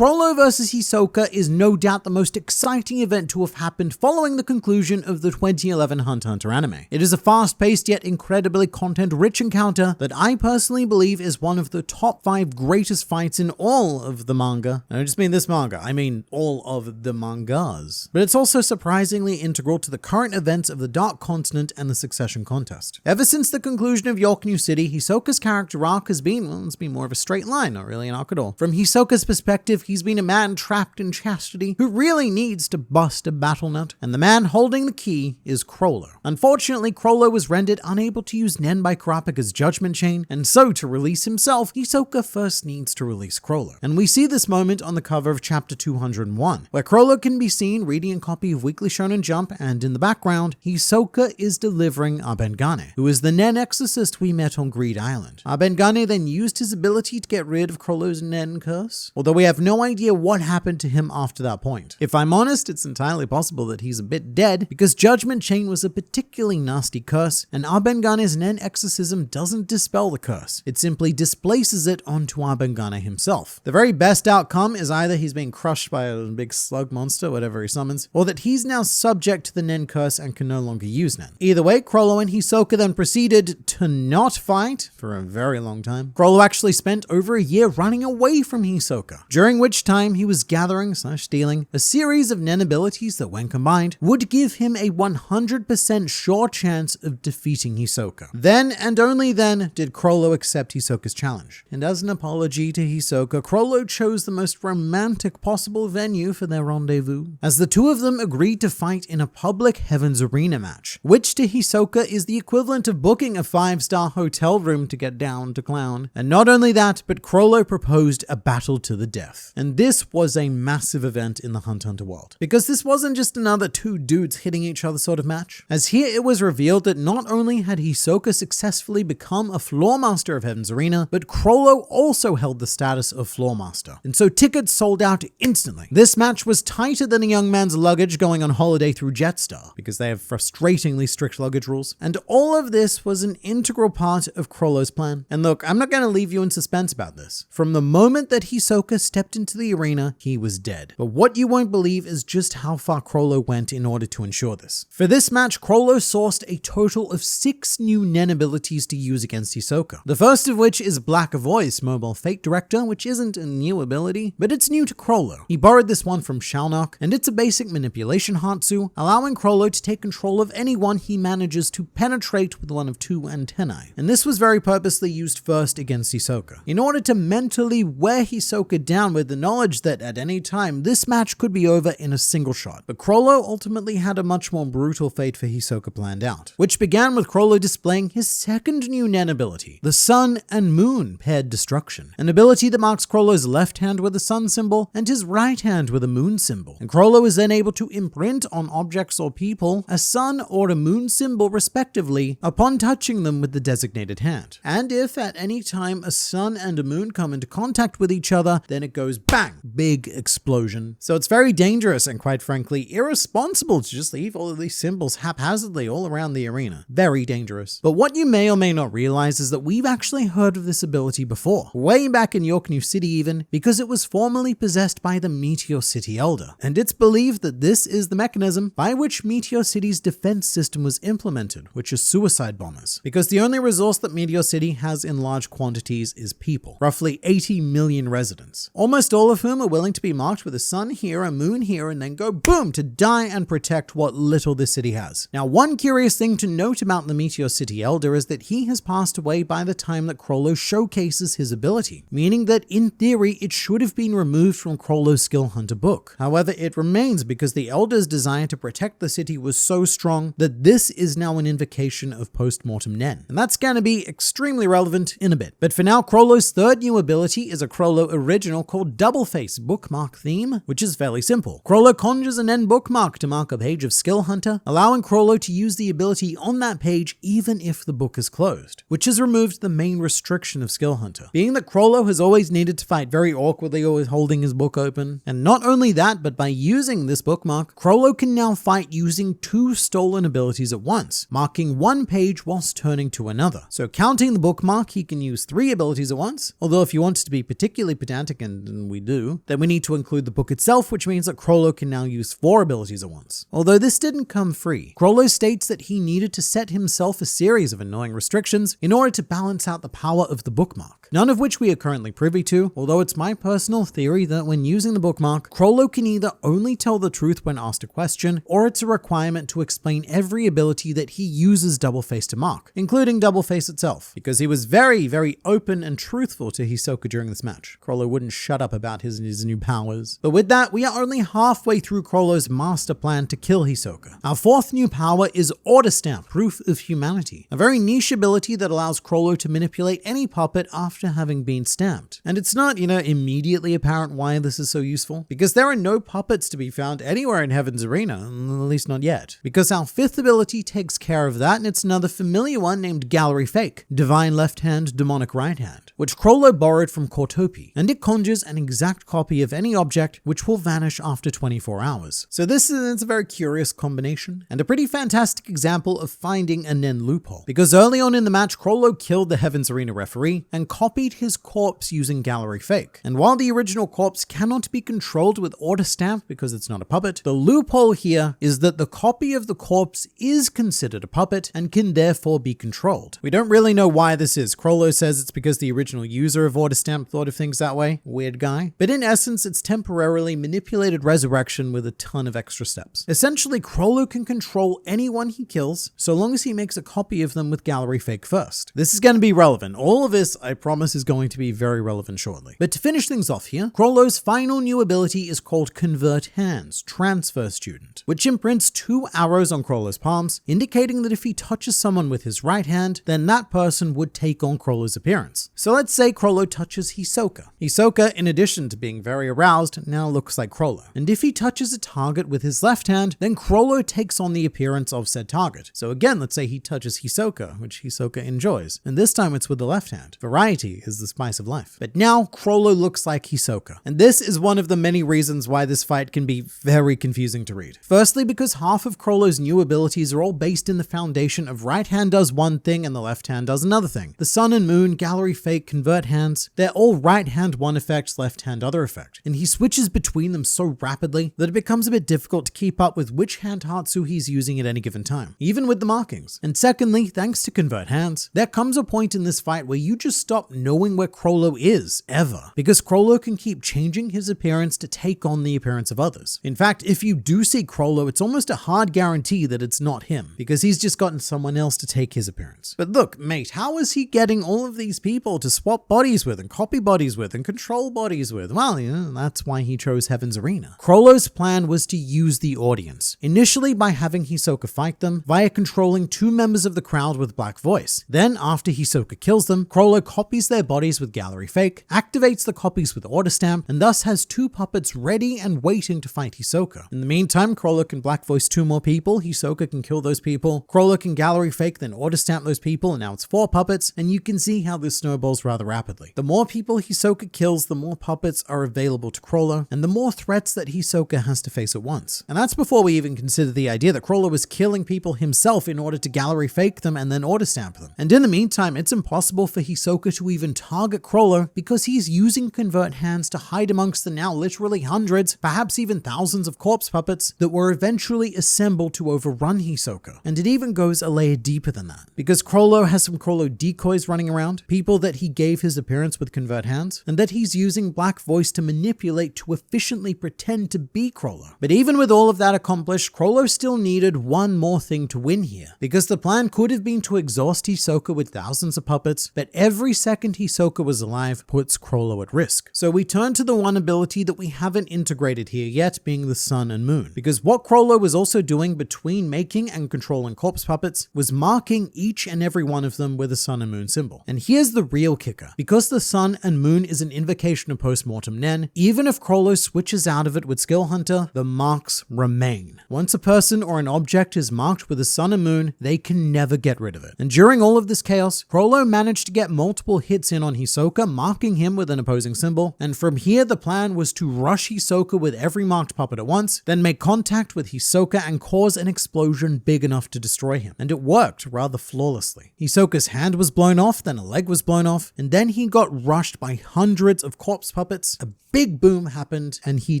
Chrollo vs Hisoka is no doubt the most exciting event to have happened following the conclusion of the 2011 Hunter x Hunter anime. It is a fast-paced yet incredibly content-rich encounter that I personally believe is one of the top 5 greatest fights in all of the manga. I don't just mean this manga, I mean all of the mangas. But it's also surprisingly integral to the current events of the Dark Continent and the Succession Contest. Ever since the conclusion of York New City, Hisoka's character arc has been, well, it's been more of a straight line, not really an arc at all. From Hisoka's perspective, he's been a man trapped in chastity who really needs to bust a battle nut, and the man holding the key is Chrollo. Unfortunately, Chrollo was rendered unable to use Nen by Kurapika's judgment chain, and so to release himself, Hisoka first needs to release Chrollo. And we see this moment on the cover of chapter 201, where Chrollo can be seen reading a copy of Weekly Shonen Jump, and in the background, Hisoka is delivering Abengane, who is the Nen exorcist we met on Greed Island. Abengane then used his ability to get rid of Chrollo's Nen curse, although we have no idea what happened to him after that point. If I'm honest, it's entirely possible that he's a bit dead, because Judgment Chain was a particularly nasty curse, and Abengane's Nen exorcism doesn't dispel the curse. It simply displaces it onto Abengane himself. The very best outcome is either he's being crushed by a big slug monster, whatever he summons, or that he's now subject to the Nen curse and can no longer use Nen. Either way, Chrollo and Hisoka then proceeded to not fight for a very long time. Chrollo actually spent over a year running away from Hisoka, during which time he was gathering/stealing a series of Nen abilities that, when combined, would give him a 100% sure chance of defeating Hisoka. Then, and only then, did Chrollo accept Hisoka's challenge. And as an apology to Hisoka, Chrollo chose the most romantic possible venue for their rendezvous, as the two of them agreed to fight in a public Heaven's Arena match, which to Hisoka is the equivalent of booking a 5-star hotel room to get down to clown. And not only that, but Chrollo proposed a battle to the death. And this was a massive event in the Hunter x Hunter world, because this wasn't just another two dudes hitting each other sort of match, as here it was revealed that not only had Hisoka successfully become a floor master of Heaven's Arena, but Chrollo also held the status of floor master, and so tickets sold out instantly. This match was tighter than a young man's luggage going on holiday through Jetstar, because they have frustratingly strict luggage rules, and all of this was an integral part of Chrollo's plan. And look, I'm not going to leave you in suspense about this. From the moment that Hisoka stepped into the arena, he was dead. But what you won't believe is just how far Chrollo went in order to ensure this. For this match, Chrollo sourced a total of 6 new Nen abilities to use against Hisoka. The first of which is Black Voice, Mobile Fate Director, which isn't a new ability, but it's new to Chrollo. He borrowed this one from Shalnock, and it's a basic manipulation Hatsu, allowing Chrollo to take control of anyone he manages to penetrate with one of 2 antennae. And this was very purposely used first against Hisoka, in order to mentally wear Hisoka down with the knowledge that at any time this match could be over in a single shot. But Chrollo ultimately had a much more brutal fate for Hisoka planned out, which began with Chrollo displaying his second new Nen ability, the Sun and Moon Paired Destruction, an ability that marks Chrollo's left hand with a sun symbol and his right hand with a moon symbol. And Chrollo is then able to imprint on objects or people a sun or a moon symbol respectively upon touching them with the designated hand. And if at any time a sun and a moon come into contact with each other, then it goes bang, big explosion. So it's very dangerous and quite frankly irresponsible to just leave all of these symbols haphazardly all around the arena. Very dangerous. But what you may or may not realize is that we've actually heard of this ability before, way back in York New City even, because it was formerly possessed by the Meteor City Elder. And it's believed that this is the mechanism by which Meteor City's defense system was implemented, which is suicide bombers. Because the only resource that Meteor City has in large quantities is people, roughly 80 million residents, almost all of whom are willing to be marked with a sun here, a moon here, and then go boom to die and protect what little this city has. Now, one curious thing to note about the Meteor City Elder is that he has passed away by the time that Chrollo showcases his ability, meaning that in theory it should have been removed from Chrollo's Skill Hunter book. However, it remains because the Elder's desire to protect the city was so strong that this is now an invocation of post-mortem Nen. And that's going to be extremely relevant in a bit. But for now, Chrollo's third new ability is a Chrollo original called Double Face Bookmark Theme, which is fairly simple. Chrollo conjures a Nen bookmark to mark a page of Skill Hunter, allowing Chrollo to use the ability on that page even if the book is closed, which has removed the main restriction of Skill Hunter, being that Chrollo has always needed to fight very awkwardly, always holding his book open. And not only that, but by using this bookmark, Chrollo can now fight using 2 stolen abilities at once, marking one page whilst turning to another. So counting the bookmark, he can use 3 abilities at once, although if you wanted to be particularly pedantic and we do, then we need to include the book itself, which means that Chrollo can now use 4 abilities at once. Although this didn't come free, Chrollo states that he needed to set himself a series of annoying restrictions in order to balance out the power of the bookmark, none of which we are currently privy to, although it's my personal theory that when using the bookmark, Chrollo can either only tell the truth when asked a question, or it's a requirement to explain every ability that he uses Double Face to mark, including Double Face itself, because he was very, very open and truthful to Hisoka during this match. Chrollo wouldn't shut up about his new powers. But with that, we are only halfway through Chrollo's master plan to kill Hisoka. Our 4th new power is Order Stamp, Proof of Humanity, a very niche ability that allows Chrollo to manipulate any puppet after having been stamped. And it's not, immediately apparent why this is so useful, because there are no puppets to be found anywhere in Heaven's Arena, at least not yet. Because our 5th ability takes care of that, and it's another familiar one named Gallery Fake, Divine Left Hand, Demonic Right Hand, which Chrollo borrowed from Cortopi, and it conjures an exact copy of any object which will vanish after 24 hours. So this is a very curious combination, and a pretty fantastic example of finding a Nen loophole, because early on in the match, Chrollo killed the Heaven's Arena referee and copied his corpse using Gallery Fake. And while the original corpse cannot be controlled with Order Stamp because it's not a puppet, the loophole here is that the copy of the corpse is considered a puppet and can therefore be controlled. We don't really know why this is. Chrollo says it's because the original user of Order Stamp thought of things that way. Weird guy. But in essence, it's temporarily manipulated resurrection with a ton of extra steps. Essentially, Chrollo can control anyone he kills so long as he makes a copy of them with Gallery Fake first. This is going to be relevant. All of this, I promise, is going to be very relevant shortly. But to finish things off here, Chrollo's final new ability is called Convert Hands, Transfer Student, which imprints 2 arrows on Chrollo's palms, indicating that if he touches someone with his right hand, then that person would take on Chrollo's appearance. So let's say Chrollo touches Hisoka. Hisoka, in addition to being very aroused, now looks like Chrollo. And if he touches a target with his left hand, then Chrollo takes on the appearance of said target. So again, let's say he touches Hisoka, which Hisoka enjoys, and this time it's with the left hand. Variety is the spice of life. But now Chrollo looks like Hisoka. And this is one of the many reasons why this fight can be very confusing to read. Firstly, because half of Chrollo's new abilities are all based in the foundation of right hand does one thing and the left hand does another thing. The Sun and Moon, Gallery Fake, Convert Hands, they're all right hand one effect, left hand other effect. And he switches between them so rapidly that it becomes a bit difficult to keep up with which hand Hatsu he's using at any given time, even with the markings. And secondly, thanks to Convert Hands, there comes a point in this fight where you just stop knowing where Chrollo is, ever, because Chrollo can keep changing his appearance to take on the appearance of others. In fact, if you do see Chrollo, it's almost a hard guarantee that it's not him, because he's just gotten someone else to take his appearance. But look, mate, how is he getting all of these people to swap bodies with and copy bodies with and control bodies with? Well, that's why he chose Heaven's Arena. Chrollo's plan was to use the audience, initially by having Hisoka fight them via controlling 2 members of the crowd with Black Voice. Then, after Hisoka kills them, Chrollo copies their bodies with Gallery Fake, activates the copies with Order Stamp, and thus has 2 puppets ready and waiting to fight Hisoka. In the meantime, Chrollo can Black Voice 2 more people, Hisoka can kill those people, Chrollo can Gallery Fake, then Order Stamp those people, and now it's 4 puppets, and you can see how this snowballs rather rapidly. The more people Hisoka kills, the more puppets are available to Chrollo, and the more threats that Hisoka has to face at once. And that's before we even consider the idea that Chrollo was killing people himself in order to Gallery Fake them and then Order Stamp them. And in the meantime, it's impossible for Hisoka to even target Chrollo because he's using Convert Hands to hide amongst the now literally hundreds, perhaps even thousands of corpse puppets that were eventually assembled to overrun Hisoka. And it even goes a layer deeper than that, because Chrollo has some Chrollo decoys running around, people that he gave his appearance with Convert Hands, and that he's using Black Voice to manipulate to efficiently pretend to be Chrollo. But even with all of that accomplished, Chrollo still needed one more thing to win here, because the plan could have been to exhaust Hisoka with thousands of puppets, but every second Hisoka was alive puts Chrollo at risk. So we turn to the one ability that we haven't integrated here yet, being the Sun and Moon, because what Chrollo was also doing between making and controlling corpse puppets was marking each and every one of them with a Sun and Moon symbol. And here's the real kicker. Because the Sun and Moon is an invocation of Postmortem Nen, even if Chrollo switches out of it with Skill Hunter, the marks remain. Once a person or an object is marked with a Sun and Moon, they can never get rid of it. And during all of this chaos, Chrollo managed to get multiple hits in on Hisoka, marking him with an opposing symbol, and from here the plan was to rush Hisoka with every marked puppet at once, then make contact with Hisoka and cause an explosion big enough to destroy him. And it worked rather flawlessly. Hisoka's hand was blown off, then a leg was blown off, and then he got rushed by hundreds of corpse corpse puppets, a big boom happened and he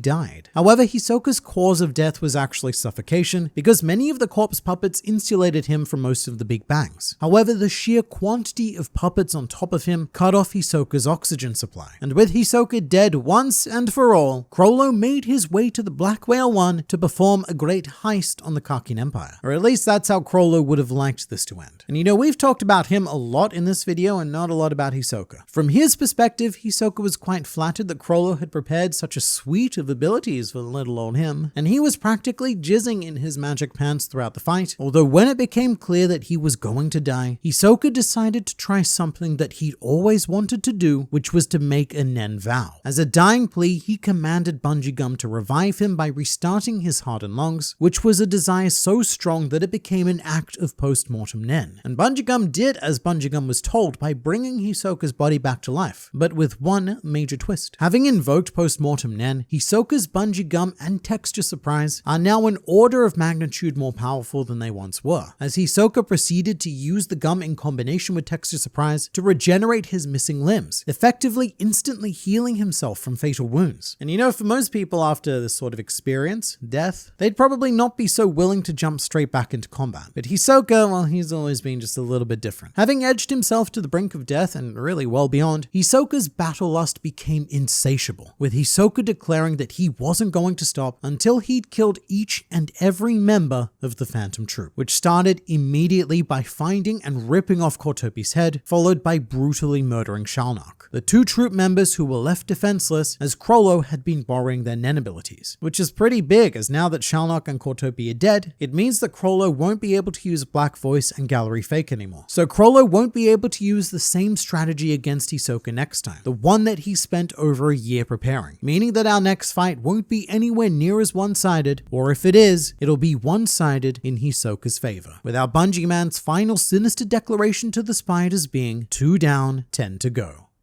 died. However, Hisoka's cause of death was actually suffocation because many of the corpse puppets insulated him from most of the big bangs. However, the sheer quantity of puppets on top of him cut off Hisoka's oxygen supply. And with Hisoka dead once and for all, Chrollo made his way to the Black Whale One to perform a great heist on the Kakin Empire. Or at least that's how Chrollo would have liked this to end. And you know, we've talked about him a lot in this video and not a lot about Hisoka. From his perspective, Hisoka was quite flattered that Chrollo had prepared such a suite of abilities for little old him, and he was practically jizzing in his magic pants throughout the fight. Although when it became clear that he was going to die, Hisoka decided to try something that he'd always wanted to do, which was to make a Nen vow. As a dying plea, he commanded Bungee Gum to revive him by restarting his heart and lungs, which was a desire so strong that it became an act of post-mortem Nen. And Bungee Gum did as Bungee Gum was told by bringing Hisoka's body back to life, but with one major twist. Having invoked post-mortem Nen, Hisoka's Bungee Gum and Texture Surprise are now an order of magnitude more powerful than they once were, as Hisoka proceeded to use the gum in combination with Texture Surprise to regenerate his missing limbs, effectively instantly healing himself from fatal wounds. And you know, for most people after this sort of experience, death, they'd probably not be so willing to jump straight back into combat. But Hisoka, well, he's always been just a little bit different. Having edged himself to the brink of death and really well beyond, Hisoka's battle lust became insatiable, with Hisoka declaring that he wasn't going to stop until he'd killed each and every member of the Phantom Troop, which started immediately by finding and ripping off Cortopi's head, followed by brutally murdering Shalnok, the two troop members who were left defenseless as Chrollo had been borrowing their Nen abilities. Which is pretty big, as now that Shalnok and Cortopi are dead, it means that Chrollo won't be able to use Black Voice and Gallery Fake anymore. So Chrollo won't be able to use the same strategy against Hisoka next time, the one that he spent over a year preparing, meaning that our next fight won't be anywhere near as one-sided, or if it is, it'll be one-sided in Hisoka's favor, with our Bungee Man's final sinister declaration to the spiders being 2 down, 10 to go.